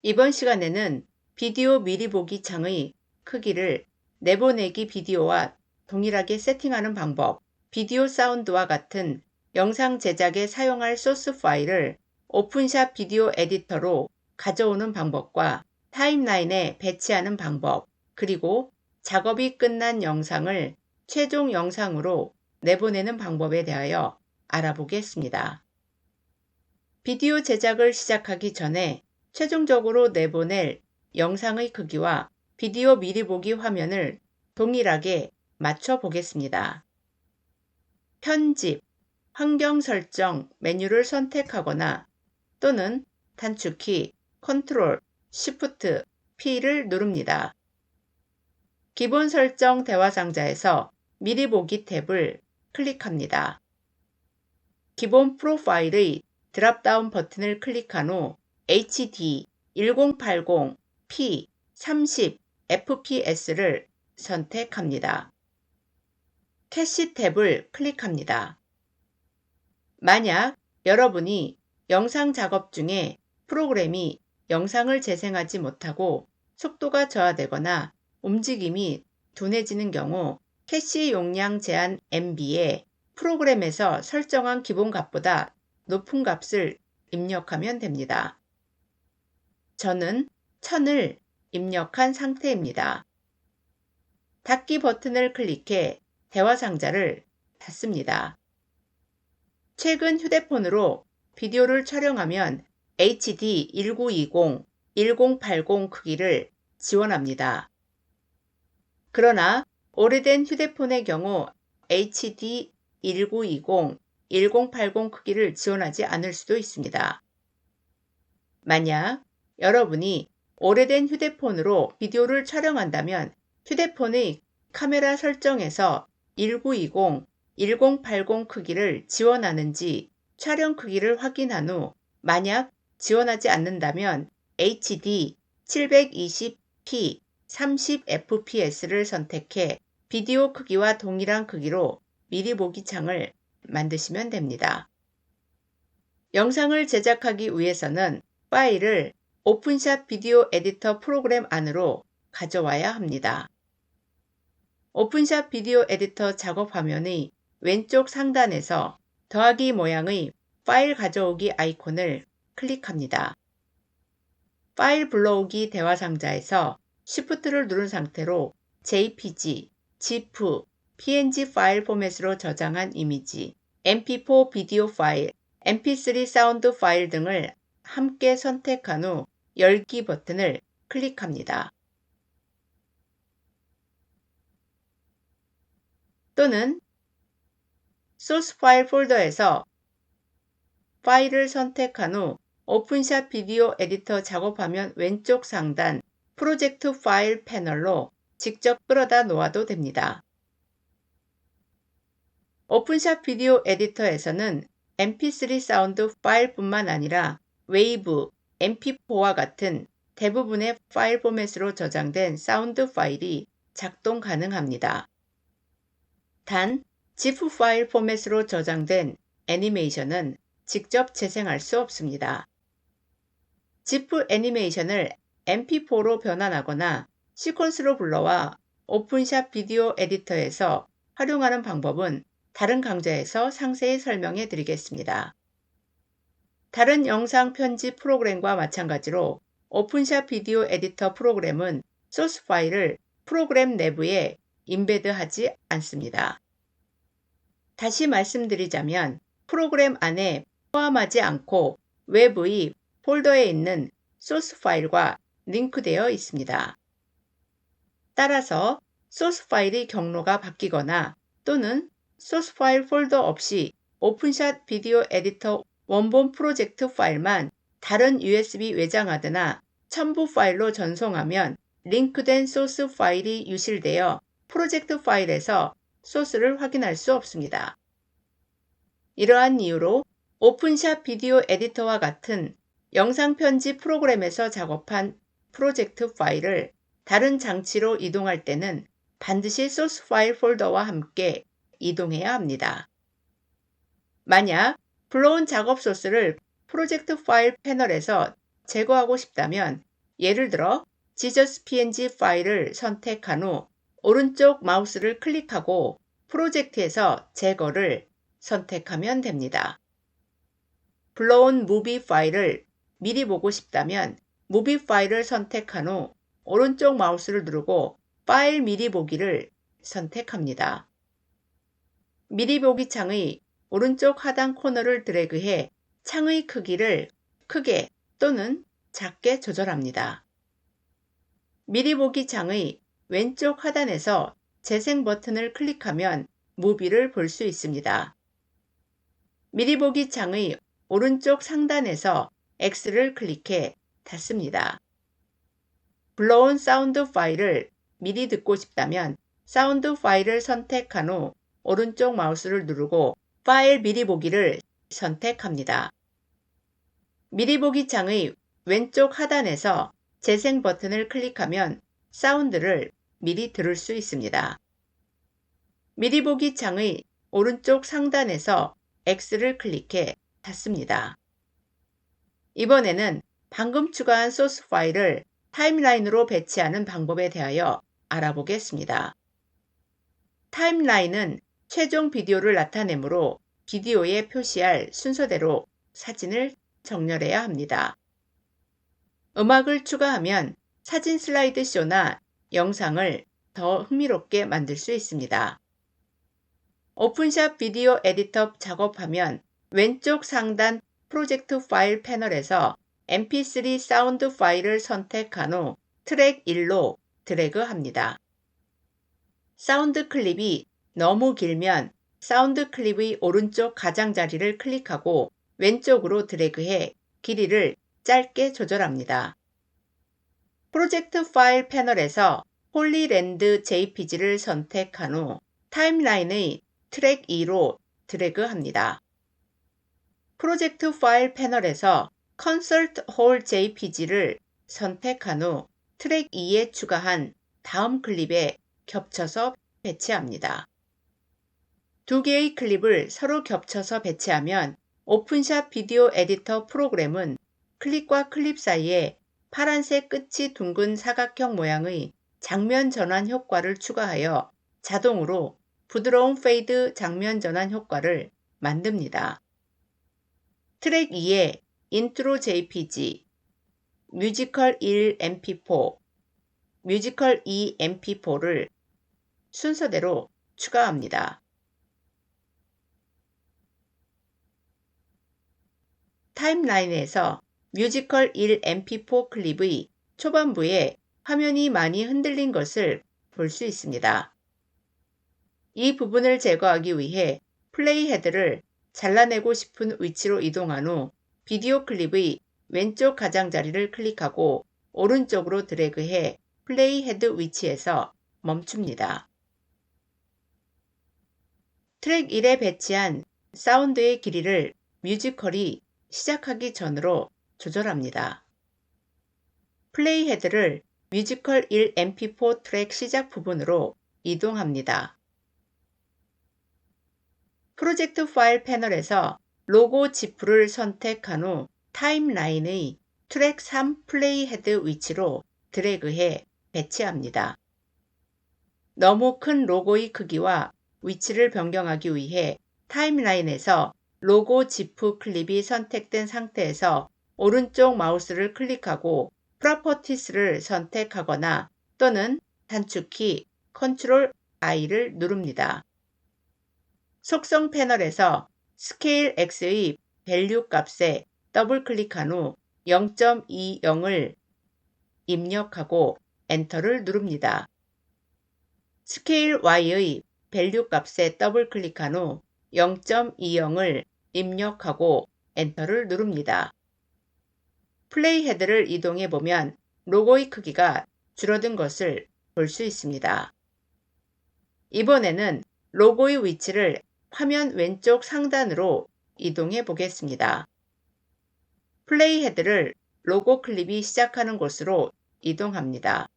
이번 시간에는 비디오 미리 보기 창의 크기를 내보내기 비디오와 동일하게 세팅하는 방법, 비디오 사운드와 같은 영상 제작에 사용할 소스 파일을 오픈샷 비디오 에디터로 가져오는 방법과 타임라인에 배치하는 방법, 그리고 작업이 끝난 영상을 최종 영상으로 내보내는 방법에 대하여 알아보겠습니다. 비디오 제작을 시작하기 전에 최종적으로 내보낼 영상의 크기와 비디오 미리 보기 화면을 동일하게 맞춰 보겠습니다. 편집, 환경 설정 메뉴를 선택하거나 또는 단축키 Ctrl, Shift, P를 누릅니다. 기본 설정 대화 상자에서 미리 보기 탭을 클릭합니다. 기본 프로파일의 드랍다운 버튼을 클릭한 후 HD 1080p 30fps를 선택합니다. 캐시 탭을 클릭합니다. 만약 여러분이 영상 작업 중에 프로그램이 영상을 재생하지 못하고 속도가 저하되거나 움직임이 둔해지는 경우 캐시 용량 제한 MB에 프로그램에서 설정한 기본값보다 높은 값을 입력하면 됩니다. 저는 1000을 입력한 상태입니다. 닫기 버튼을 클릭해 대화 상자를 닫습니다. 최근 휴대폰으로 비디오를 촬영하면 HD 1920, 1080 크기를 지원합니다. 그러나 오래된 휴대폰의 경우 HD 1920, 1080 크기를 지원하지 않을 수도 있습니다. 만약 여러분이 오래된 휴대폰으로 비디오를 촬영한다면 휴대폰의 카메라 설정에서 1920, 1080 크기를 지원하는지 촬영 크기를 확인한 후 만약 지원하지 않는다면 HD 720p 30fps를 선택해 비디오 크기와 동일한 크기로 미리 보기 창을 만드시면 됩니다. 영상을 제작하기 위해서는 파일을 오픈샷 비디오 에디터 프로그램 안으로 가져와야 합니다. 오픈샷 비디오 에디터 작업 화면의 왼쪽 상단에서 더하기 모양의 파일 가져오기 아이콘을 클릭합니다. 파일 불러오기 대화 상자에서 Shift를 누른 상태로 JPG, GIF, PNG 파일 포맷으로 저장한 이미지, MP4 비디오 파일, MP3 사운드 파일 등을 함께 선택한 후 열기 버튼을 클릭합니다. 또는 소스 파일 폴더에서 파일을 선택한 후 오픈샷 비디오 에디터 작업화면 왼쪽 상단 프로젝트 파일 패널로 직접 끌어다 놓아도 됩니다. 오픈샷 비디오 에디터에서는 MP3 사운드 파일뿐만 아니라 웨이브, MP4와 같은 대부분의 파일 포맷으로 저장된 사운드 파일이 작동 가능합니다. 단, GIF 파일 포맷으로 저장된 애니메이션은 직접 재생할 수 없습니다. GIF 애니메이션을 MP4로 변환하거나 시퀀스로 불러와 오픈샷 비디오 에디터에서 활용하는 방법은 다른 강좌에서 상세히 설명해 드리겠습니다. 다른 영상 편집 프로그램과 마찬가지로 오픈샷 비디오 에디터 프로그램은 소스 파일을 프로그램 내부에 임베드하지 않습니다. 다시 말씀드리자면 프로그램 안에 포함하지 않고 외부의 폴더에 있는 소스 파일과 링크되어 있습니다. 따라서 소스 파일의 경로가 바뀌거나 또는 소스 파일 폴더 없이 오픈샷 비디오 에디터 원본 프로젝트 파일만 다른 USB 외장하드나 첨부 파일로 전송하면 링크된 소스 파일이 유실되어 프로젝트 파일에서 소스를 확인할 수 없습니다. 이러한 이유로 오픈샷 비디오 에디터와 같은 영상 편집 프로그램에서 작업한 프로젝트 파일을 다른 장치로 이동할 때는 반드시 소스 파일 폴더와 함께 이동해야 합니다. 만약 불러온 작업 소스를 프로젝트 파일 패널에서 제거하고 싶다면 예를 들어 Jesus PNG 파일을 선택한 후 오른쪽 마우스를 클릭하고 프로젝트에서 제거를 선택하면 됩니다. 불러온 무비 파일을 미리 보고 싶다면 무비 파일을 선택한 후 오른쪽 마우스를 누르고 파일 미리 보기를 선택합니다. 미리 보기 창의 오른쪽 하단 코너를 드래그해 창의 크기를 크게 또는 작게 조절합니다. 미리 보기 창의 왼쪽 하단에서 재생 버튼을 클릭하면 무비를 볼 수 있습니다. 미리 보기 창의 오른쪽 상단에서 X를 클릭해 닫습니다. 불러온 사운드 파일을 미리 듣고 싶다면 사운드 파일을 선택한 후 오른쪽 마우스를 누르고 파일 미리 보기를 선택합니다. 미리 보기 창의 왼쪽 하단에서 재생 버튼을 클릭하면 사운드를 미리 들을 수 있습니다. 미리 보기 창의 오른쪽 상단에서 X를 클릭해 닫습니다. 이번에는 방금 추가한 소스 파일을 타임라인으로 배치하는 방법에 대하여 알아보겠습니다. 타임라인은 최종 비디오를 나타내므로 비디오에 표시할 순서대로 사진을 정렬해야 합니다. 음악을 추가하면 사진 슬라이드 쇼나 영상을 더 흥미롭게 만들 수 있습니다. 오픈샵 비디오 에디터 작업하면 왼쪽 상단 프로젝트 파일 패널에서 mp3 사운드 파일을 선택한 후 트랙 1로 드래그합니다. 사운드 클립이 너무 길면 사운드 클립의 오른쪽 가장자리를 클릭하고 왼쪽으로 드래그해 길이를 짧게 조절합니다. 프로젝트 파일 패널에서 홀리랜드 JPG를 선택한 후 타임라인의 트랙 2로 드래그합니다. 프로젝트 파일 패널에서 컨설트 홀 JPG를 선택한 후 트랙 2에 추가한 다음 클립에 겹쳐서 배치합니다. 두 개의 클립을 서로 겹쳐서 배치하면 오픈샵 비디오 에디터 프로그램은 클립과 클립 사이에 파란색 끝이 둥근 사각형 모양의 장면 전환 효과를 추가하여 자동으로 부드러운 페이드 장면 전환 효과를 만듭니다. 트랙 2에 인트로 JPG, 뮤지컬 1 MP4, 뮤지컬 2 MP4를 순서대로 추가합니다. 타임라인에서 뮤지컬 1 MP4 클립의 초반부에 화면이 많이 흔들린 것을 볼 수 있습니다. 이 부분을 제거하기 위해 플레이 헤드를 잘라내고 싶은 위치로 이동한 후 비디오 클립의 왼쪽 가장자리를 클릭하고 오른쪽으로 드래그해 플레이 헤드 위치에서 멈춥니다. 트랙 1에 배치한 사운드의 길이를 뮤지컬이 시작하기 전으로 조절합니다. 플레이 헤드를 뮤지컬 1 MP4 트랙 시작 부분으로 이동합니다. 프로젝트 파일 패널에서 로고 지프를 선택한 후 타임라인의 트랙 3 플레이 헤드 위치로 드래그해 배치합니다. 너무 큰 로고의 크기와 위치를 변경하기 위해 타임라인에서 로고 지프 클립이 선택된 상태에서 오른쪽 마우스를 클릭하고 프로퍼티스를 선택하거나 또는 단축키 Ctrl I를 누릅니다. 속성 패널에서 스케일 X의 밸류 값에 더블 클릭한 후 0.20을 입력하고 엔터를 누릅니다. 스케일 Y의 밸류 값에 더블 클릭한 후 0.20을 입력하고 엔터를 누릅니다. 플레이 헤드를 이동해 보면 로고의 크기가 줄어든 것을 볼 수 있습니다. 이번에는 로고의 위치를 화면 왼쪽 상단으로 이동해 보겠습니다. 플레이 헤드를 로고 클립이 시작하는 곳으로 이동합니다.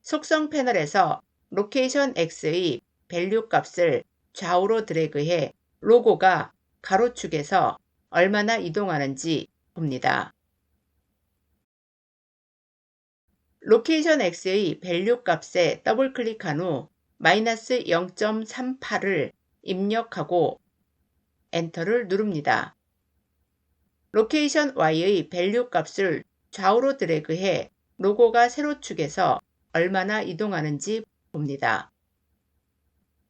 속성 패널에서 로케이션 X의 밸류 값을 좌우로 드래그해 로고가 가로축에서 얼마나 이동하는지 봅니다. 로케이션 X의 밸류 값에 더블 클릭한 후 마이너스 0.38을 입력하고 엔터를 누릅니다. 로케이션 Y의 밸류 값을 좌우로 드래그해 로고가 세로축에서 얼마나 이동하는지 봅니다.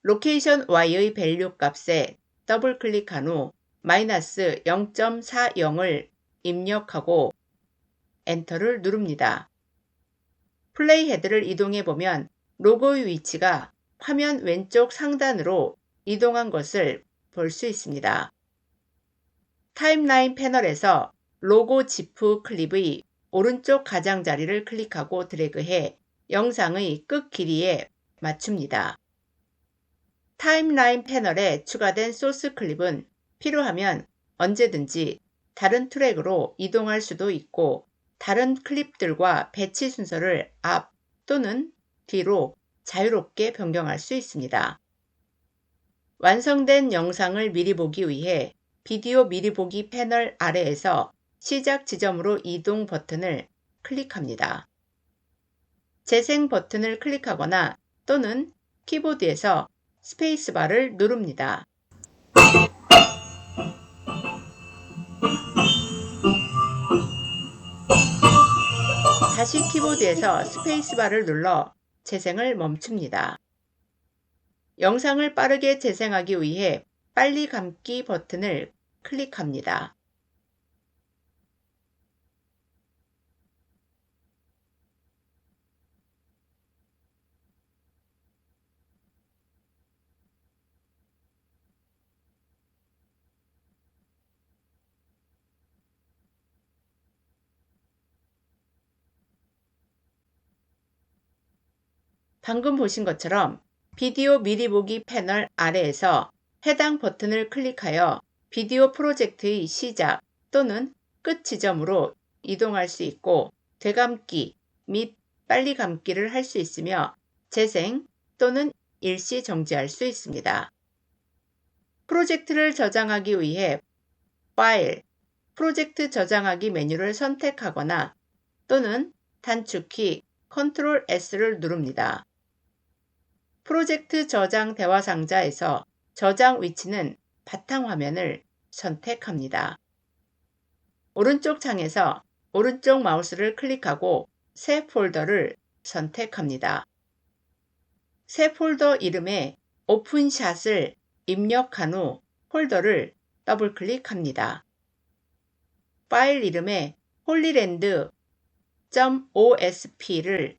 로케이션 Y의 밸류 값에 더블 클릭한 후 마이너스 0.40을 입력하고 엔터를 누릅니다. 플레이 헤드를 이동해 보면 로고의 위치가 화면 왼쪽 상단으로 이동한 것을 볼 수 있습니다. 타임라인 패널에서 로고 지프 클립의 오른쪽 가장자리를 클릭하고 드래그해 영상의 끝 길이에 맞춥니다. 타임라인 패널에 추가된 소스 클립은 필요하면 언제든지 다른 트랙으로 이동할 수도 있고 다른 클립들과 배치 순서를 앞 또는 뒤로 자유롭게 변경할 수 있습니다. 완성된 영상을 미리 보기 위해 비디오 미리 보기 패널 아래에서 시작 지점으로 이동 버튼을 클릭합니다. 재생 버튼을 클릭하거나 또는 키보드에서 스페이스바를 누릅니다. 다시 키보드에서 스페이스바를 눌러 재생을 멈춥니다. 영상을 빠르게 재생하기 위해 빨리 감기 버튼을 클릭합니다. 방금 보신 것처럼 비디오 미리 보기 패널 아래에서 해당 버튼을 클릭하여 비디오 프로젝트의 시작 또는 끝 지점으로 이동할 수 있고 되감기 및 빨리 감기를 할 수 있으며 재생 또는 일시 정지할 수 있습니다. 프로젝트를 저장하기 위해 파일, 프로젝트 저장하기 메뉴를 선택하거나 또는 단축키 Ctrl S를 누릅니다. 프로젝트 저장 대화 상자에서 저장 위치는 바탕화면을 선택합니다. 오른쪽 창에서 오른쪽 마우스를 클릭하고 새 폴더를 선택합니다. 새 폴더 이름에 오픈샷을 입력한 후 폴더를 더블 클릭합니다. 파일 이름에 홀리랜드.osp를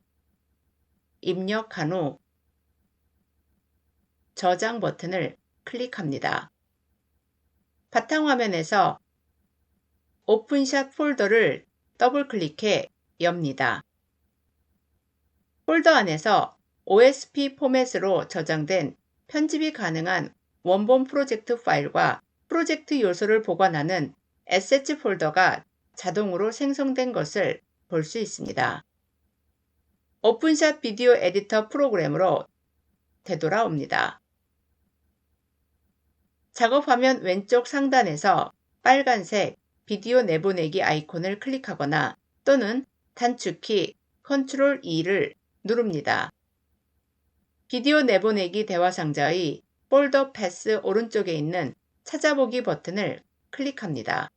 입력한 후 저장 버튼을 클릭합니다. 바탕화면에서 오픈샷 폴더를 더블 클릭해 엽니다. 폴더 안에서 OSP 포맷으로 저장된 편집이 가능한 원본 프로젝트 파일과 프로젝트 요소를 보관하는 Assets 폴더가 자동으로 생성된 것을 볼 수 있습니다. 오픈샷 비디오 에디터 프로그램으로 되돌아옵니다. 작업 화면 왼쪽 상단에서 빨간색 비디오 내보내기 아이콘을 클릭하거나 또는 단축키 Ctrl E를 누릅니다. 비디오 내보내기 대화 상자의 폴더 패스 오른쪽에 있는 찾아보기 버튼을 클릭합니다.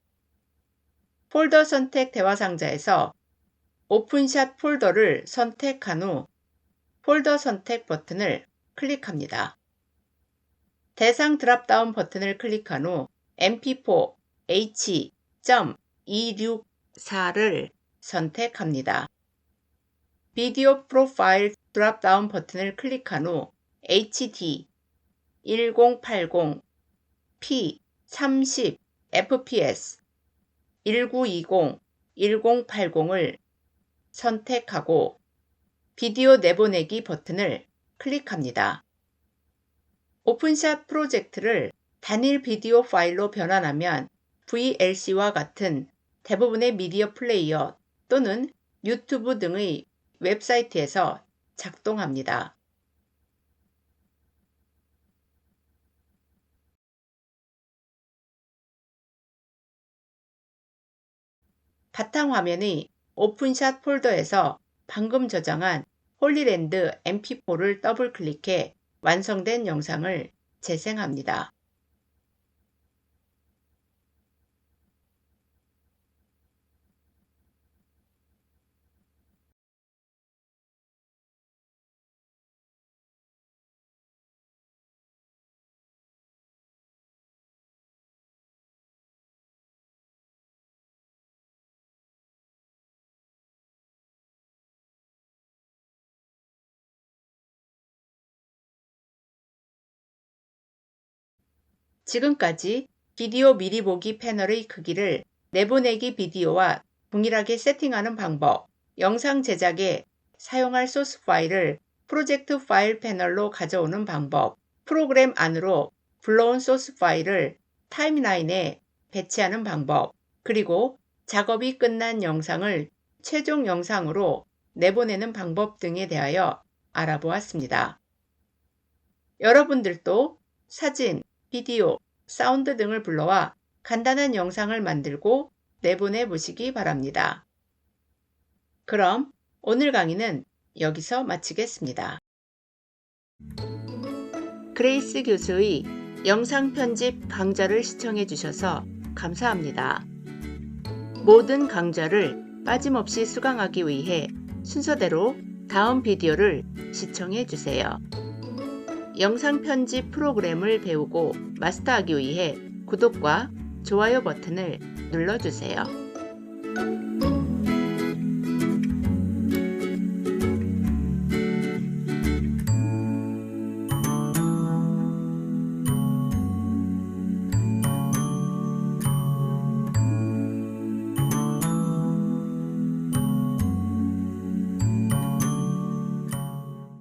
폴더 선택 대화 상자에서 오픈샷 폴더를 선택한 후 폴더 선택 버튼을 클릭합니다. 대상 드랍다운 버튼을 클릭한 후 mp4 h.264를 선택합니다. 비디오 프로파일 드랍다운 버튼을 클릭한 후 HD 1080 P 30 fps 1920 1080을 선택하고 비디오 내보내기 버튼을 클릭합니다. 오픈샷 프로젝트를 단일 비디오 파일로 변환하면 VLC와 같은 대부분의 미디어 플레이어 또는 유튜브 등의 웹사이트에서 작동합니다. 바탕화면의 오픈샷 폴더에서 방금 저장한 홀리랜드 mp4를 더블 클릭해 완성된 영상을 재생합니다. 지금까지 비디오 미리 보기 패널의 크기를 내보내기 비디오와 동일하게 세팅하는 방법, 영상 제작에 사용할 소스 파일을 프로젝트 파일 패널로 가져오는 방법, 프로그램 안으로 불러온 소스 파일을 타임라인에 배치하는 방법, 그리고 작업이 끝난 영상을 최종 영상으로 내보내는 방법 등에 대하여 알아보았습니다. 여러분들도 사진, 비디오, 사운드 등을 불러와 간단한 영상을 만들고 내보내 보시기 바랍니다. 그럼 오늘 강의는 여기서 마치겠습니다. 그레이스 교수의 영상 편집 강좌를 시청해 주셔서 감사합니다. 모든 강좌를 빠짐없이 수강하기 위해 순서대로 다음 비디오를 시청해 주세요. 영상 편집 프로그램을 배우고 마스터하기 위해 구독과 좋아요 버튼을 눌러주세요.